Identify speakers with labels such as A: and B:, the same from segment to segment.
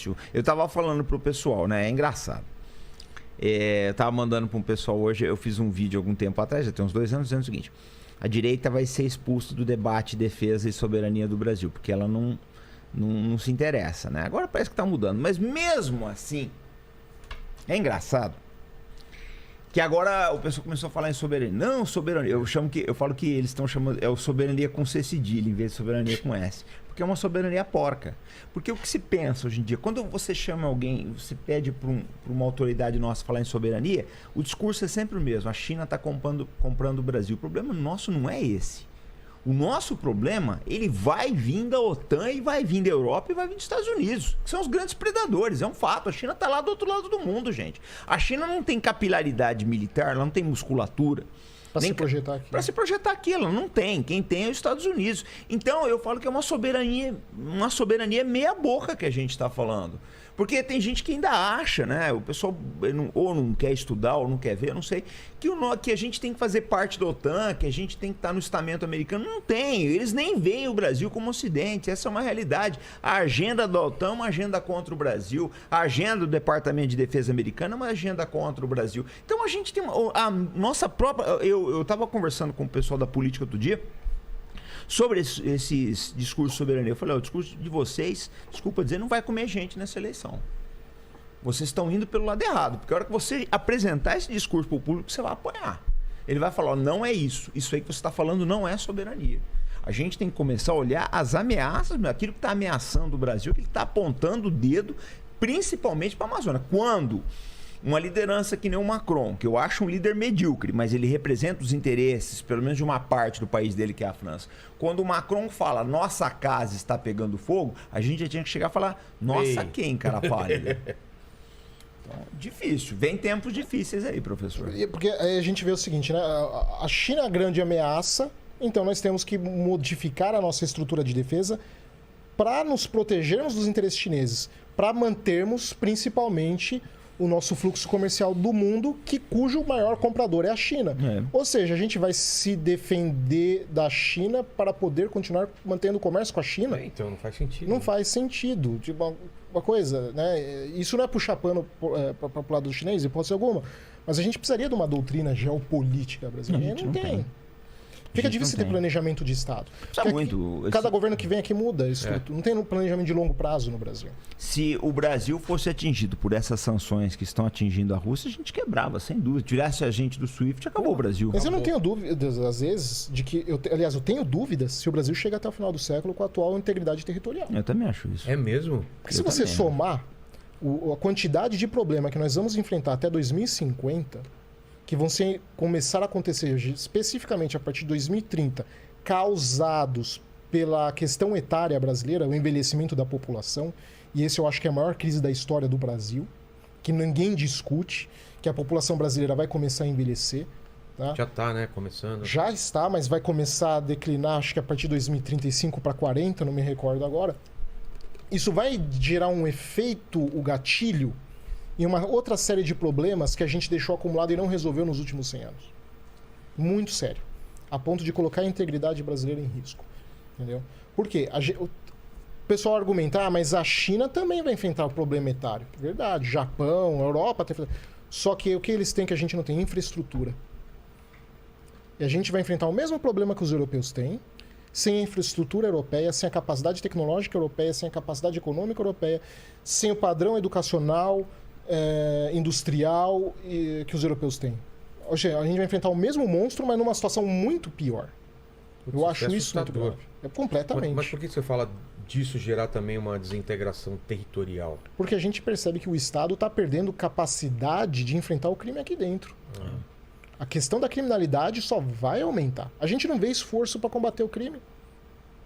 A: difícil. Eu tava falando pro pessoal, né? É engraçado. Eu tava mandando para um pessoal hoje, eu fiz um vídeo algum tempo atrás, já tem uns 2 anos, dizendo o seguinte: a direita vai ser expulsa do debate defesa e soberania do Brasil, porque ela não se interessa, né? Agora parece que tá mudando, mas mesmo assim, é engraçado que agora o pessoal começou a falar em soberania. Não, soberania. Eu falo que eles estão chamando. É o soberania com C cedilha em vez de soberania com S. Porque é uma soberania porca. Porque o que se pensa hoje em dia, quando você chama alguém, você pede para uma autoridade nossa falar em soberania, o discurso é sempre o mesmo. A China está comprando o Brasil. O problema nosso não é esse. O nosso problema, ele vai vir da OTAN e vai vir da Europa e vai vir dos Estados Unidos, que são os grandes predadores, é um fato. A China está lá do outro lado do mundo, gente. A China não tem capilaridade militar, ela não tem musculatura.
B: Para se projetar aqui.
A: Para se projetar aqui, ela não tem. Quem tem é os Estados Unidos. Então, eu falo que é uma soberania meia boca que a gente está falando. Porque tem gente que ainda acha, né? O pessoal ou não quer estudar ou não quer ver, eu não sei, que a gente tem que fazer parte da OTAN, que a gente tem que estar no estamento americano. Não tem. Eles nem veem o Brasil como Ocidente. Essa é uma realidade. A agenda da OTAN é uma agenda contra o Brasil. A agenda do Departamento de Defesa americano é uma agenda contra o Brasil. Então a gente tem a nossa própria... Eu estava conversando com o pessoal da política outro dia sobre esses discursos de soberania. Eu falei, o discurso de vocês, desculpa dizer, não vai comer gente nessa eleição. Vocês estão indo pelo lado errado. Porque a hora que você apresentar esse discurso para o público, você vai apoiar. Ele vai falar, não é isso. Isso aí que você está falando não é soberania. A gente tem que começar a olhar as ameaças, aquilo que está ameaçando o Brasil, que ele está apontando o dedo, principalmente para a Amazônia. Quando uma liderança que nem o Macron, que eu acho um líder medíocre, mas ele representa os interesses, pelo menos de uma parte do país dele, que é a França. Quando o Macron fala, nossa casa está pegando fogo, a gente já tinha que chegar e falar, nossa, quem, cara pálida? Então, difícil. Vem tempos difíceis aí, professor.
B: Porque aí a gente vê o seguinte, né? A China é a grande ameaça, então nós temos que modificar a nossa estrutura de defesa para nos protegermos dos interesses chineses, para mantermos principalmente o nosso fluxo comercial do mundo, cujo maior comprador é a China. Ou seja, a gente vai se defender da China para poder continuar mantendo o comércio com a China?
C: Então não faz sentido.
B: Não faz sentido. Tipo, uma coisa, né? Isso não é puxar pano para o lado do chinês, hipótese alguma. Mas a gente precisaria de uma doutrina geopolítica brasileira. Não tem. Fica difícil ter planejamento de Estado. Cada governo que vem aqui muda isso. Não tem um planejamento de longo prazo no Brasil.
A: Se o Brasil fosse atingido por essas sanções que estão atingindo a Rússia, a gente quebrava, sem dúvida. Tirasse a gente do SWIFT, acabou o Brasil.
B: Mas eu não tenho dúvidas, às vezes, de que... Aliás, eu tenho dúvidas se o Brasil chega até o final do século com a atual integridade territorial.
A: Eu também acho isso.
C: É mesmo?
B: Porque se você somar a quantidade de problema que nós vamos enfrentar até 2050... que vão começar a acontecer especificamente a partir de 2030, causados pela questão etária brasileira, o envelhecimento da população, e esse eu acho que é a maior crise da história do Brasil, que ninguém discute, que a população brasileira vai começar a envelhecer. Tá?
C: Já está, né? Começando.
B: Já está, mas vai começar a declinar, acho que a partir de 2035 para 40, não me recordo agora. Isso vai gerar um efeito, o gatilho, e uma outra série de problemas que a gente deixou acumulado e não resolveu nos últimos 100 anos. Muito sério. A ponto de colocar a integridade brasileira em risco. Entendeu? Por quê? O pessoal argumenta, mas a China também vai enfrentar o problema etário. Verdade. Japão, Europa... Só que o que eles têm que a gente não tem? Infraestrutura. E a gente vai enfrentar o mesmo problema que os europeus têm, sem a infraestrutura europeia, sem a capacidade tecnológica europeia, sem a capacidade econômica europeia, sem o padrão educacional... industrial que os europeus têm. Ou seja, a gente vai enfrentar o mesmo monstro, mas numa situação muito pior. Eu acho isso muito grave. Completamente.
C: Mas por que você fala disso gerar também uma desintegração territorial?
B: Porque a gente percebe que o Estado está perdendo capacidade de enfrentar o crime aqui dentro. A questão da criminalidade só vai aumentar. A gente não vê esforço para combater o crime.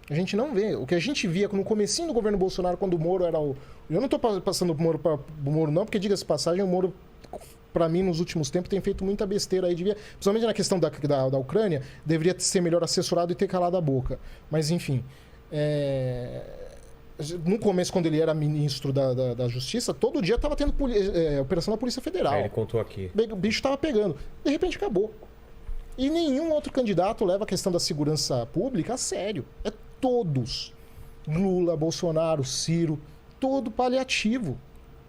B: A gente não vê. O que a gente via no comecinho do governo Bolsonaro, quando o Moro era o... Eu não estou passando o Moro para o Moro, não, porque, diga-se de passagem, o Moro, para mim, nos últimos tempos, tem feito muita besteira aí. Principalmente na questão da Ucrânia, deveria ser melhor assessorado e ter calado a boca. Mas, enfim... No começo, quando ele era ministro da Justiça, todo dia estava tendo operação da Polícia Federal.
C: Ele contou aqui.
B: O bicho estava pegando. De repente, acabou. E nenhum outro candidato leva a questão da segurança pública a sério. É todos. Lula, Bolsonaro, Ciro, todo paliativo.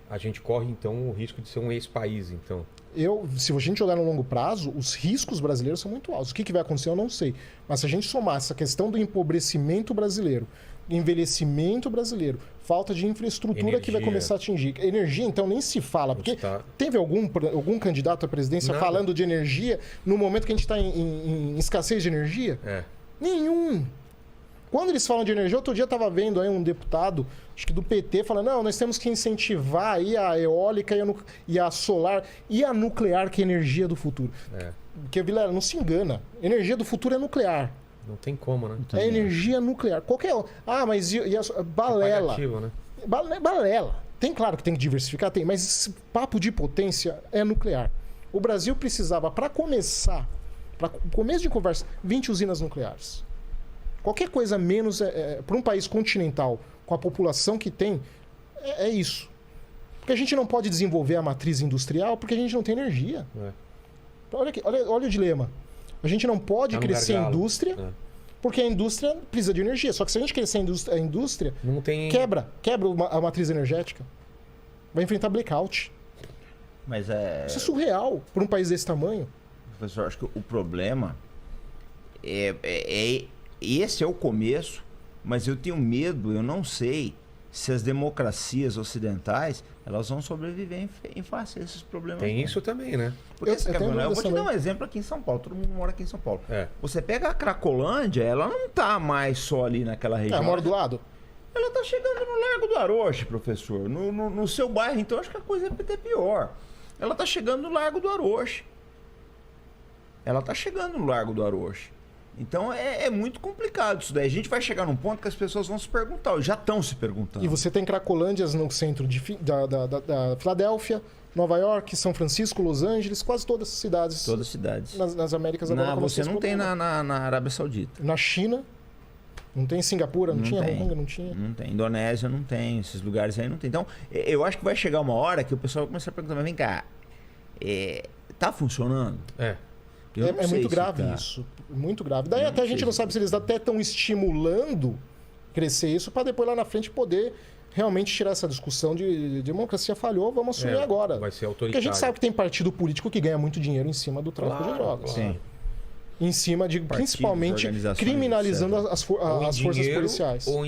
C: A gente corre, então, o risco de ser um ex-país, então.
B: Se a gente jogar no longo prazo, os riscos brasileiros são muito altos. O que vai acontecer, eu não sei. Mas se a gente somar essa questão do empobrecimento brasileiro, envelhecimento brasileiro, falta de infraestrutura que vai começar a atingir. Energia, então, nem se fala. Porque teve algum candidato à presidência falando de energia no momento que a gente está em escassez de energia? Nenhum. Quando eles falam de energia, outro dia eu estava vendo aí um deputado, acho que do PT, falando, não, nós temos que incentivar aí a eólica e a solar e a nuclear, que é a energia do futuro. Porque, Vilela, não se engana. Energia do futuro é nuclear.
C: Não tem como, né?
B: É energia nuclear. Qualquer... mas balela.
C: É né?
B: Balela. Tem, claro que tem que diversificar, tem, mas esse papo de potência é nuclear. O Brasil precisava, para começo de conversa, 20 usinas nucleares. Qualquer coisa menos, para um país continental, com a população que tem, é isso. Porque a gente não pode desenvolver a matriz industrial porque a gente não tem energia. Olha o dilema. A gente não pode crescer a indústria porque a indústria precisa de energia. Só que se a gente crescer a indústria,
C: não tem...
B: quebra a matriz energética. Vai enfrentar blackout.
A: Mas
B: Isso é surreal para um país desse tamanho.
A: Professor, acho que o problema esse é o começo, mas eu tenho medo, eu não sei se as democracias ocidentais elas vão sobreviver em face a esses problemas.
C: Tem isso também, né?
A: Porque eu vou te dar um exemplo aqui em São Paulo, todo mundo mora aqui em São Paulo. Você pega a Cracolândia, ela não tá mais só ali naquela região.
B: Mora do lado?
A: Ela tá chegando no Largo do Aroche, professor. No seu bairro, então, acho que a coisa é até pior. Ela tá chegando no Largo do Aroche. Então é muito complicado isso daí. A gente vai chegar num ponto que as pessoas vão se perguntar, já estão se perguntando.
B: E você tem Cracolândias no centro da Filadélfia, Nova York, São Francisco, Los Angeles, quase todas as cidades.
A: Todas as cidades.
B: Nas Américas agora.
A: Você não tem na Arábia Saudita.
B: Na China, não tem. Singapura, não tinha. Hong Kong, não tinha.
A: Não tem. Indonésia não tem. Esses lugares aí não tem. Então, eu acho que vai chegar uma hora que o pessoal vai começar a perguntar, mas vem cá, tá funcionando?
B: É muito grave isso. Muito grave. Daí até a gente não sabe se eles até estão estimulando crescer isso para depois lá na frente poder realmente tirar essa discussão de democracia falhou, vamos assumir agora.
C: Vai ser autoritário.
B: Porque a gente sabe que tem partido político que ganha muito dinheiro em cima do tráfico de drogas.
A: Sim.
B: Em cima de, principalmente, criminalizando as forças policiais.
C: Ou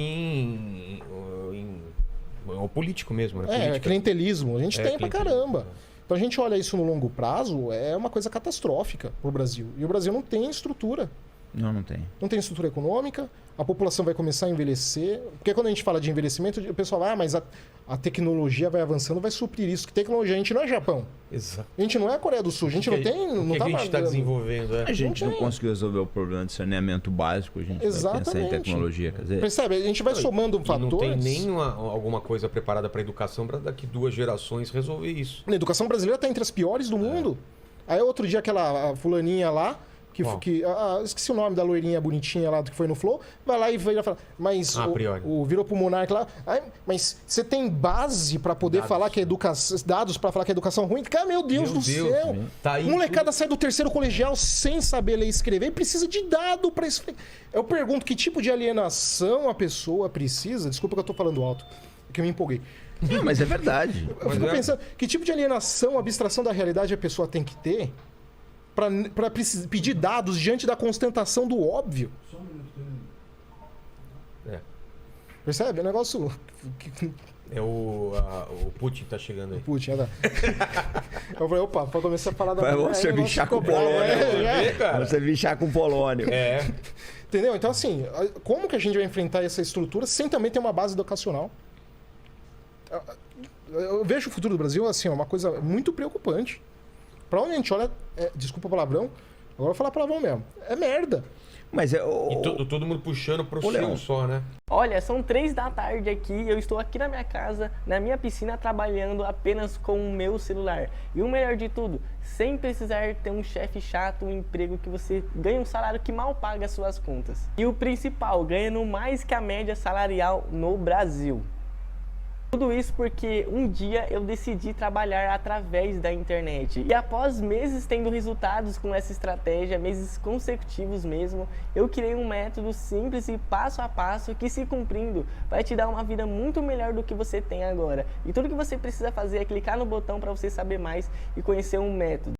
C: o político mesmo, né?
B: Clientelismo. A gente tem pra caramba. Então a gente olha isso no longo prazo, é uma coisa catastrófica para o Brasil. E o Brasil não tem estrutura.
A: Não tem.
B: Não tem estrutura econômica, a população vai começar a envelhecer. Porque quando a gente fala de envelhecimento, o pessoal fala, mas a tecnologia vai avançando, vai suprir isso. Que tecnologia? A gente não é Japão.
C: Exato.
B: A gente não é a Coreia do Sul. A gente não tem...
C: O que a gente está desenvolvendo?
A: A gente não conseguiu resolver o problema de saneamento básico. A gente vai pensar em tecnologia. Quer dizer...
B: Percebe? A gente vai somando fatores...
C: Não tem nem alguma coisa preparada para a educação para daqui 2 gerações resolver isso.
B: A educação brasileira está entre as piores do mundo. Aí outro dia aquela fulaninha lá, esqueci o nome da loirinha bonitinha lá do que foi no Flow, vai lá e fala, mas virou pro Monark lá, mas você tem base para poder falar que é dados para falar que é educação ruim? Cara, meu Deus do céu! Tá molecada sai do 3º colegial sem saber ler e escrever e precisa de dado para isso. Eu pergunto que tipo de alienação a pessoa precisa, desculpa que eu tô falando alto, que eu me empolguei.
A: Não, mas é verdade.
B: Eu fico pensando, que tipo de alienação, abstração da realidade a pessoa tem que ter para pedir dados diante da constatação do óbvio? Só um minuto. Percebe? É um negócio...
C: O Putin tá chegando aí.
B: O Putin, Eu falei, opa, pra começar a falar da...
A: Vai você bichar com o Polônio. Você bichar com o Polônio.
B: Entendeu? Então, assim, como que a gente vai enfrentar essa estrutura sem também ter uma base educacional? Eu vejo o futuro do Brasil, assim, uma coisa muito preocupante. Pra onde a gente olha, desculpa o palavrão, agora eu vou falar palavrão mesmo, é merda.
A: Mas
C: e todo mundo puxando pro seu só, né?
D: Olha, são 3 da tarde aqui, eu estou aqui na minha casa, na minha piscina, trabalhando apenas com o meu celular. E o melhor de tudo, sem precisar ter um chefe chato, um emprego que você ganha um salário que mal paga as suas contas. E o principal, ganhando mais que a média salarial no Brasil. Tudo isso porque um dia eu decidi trabalhar através da internet. E após meses tendo resultados com essa estratégia, meses consecutivos mesmo, eu criei um método simples e passo a passo que, se cumprindo, vai te dar uma vida muito melhor do que você tem agora. E tudo que você precisa fazer é clicar no botão para você saber mais e conhecer um método.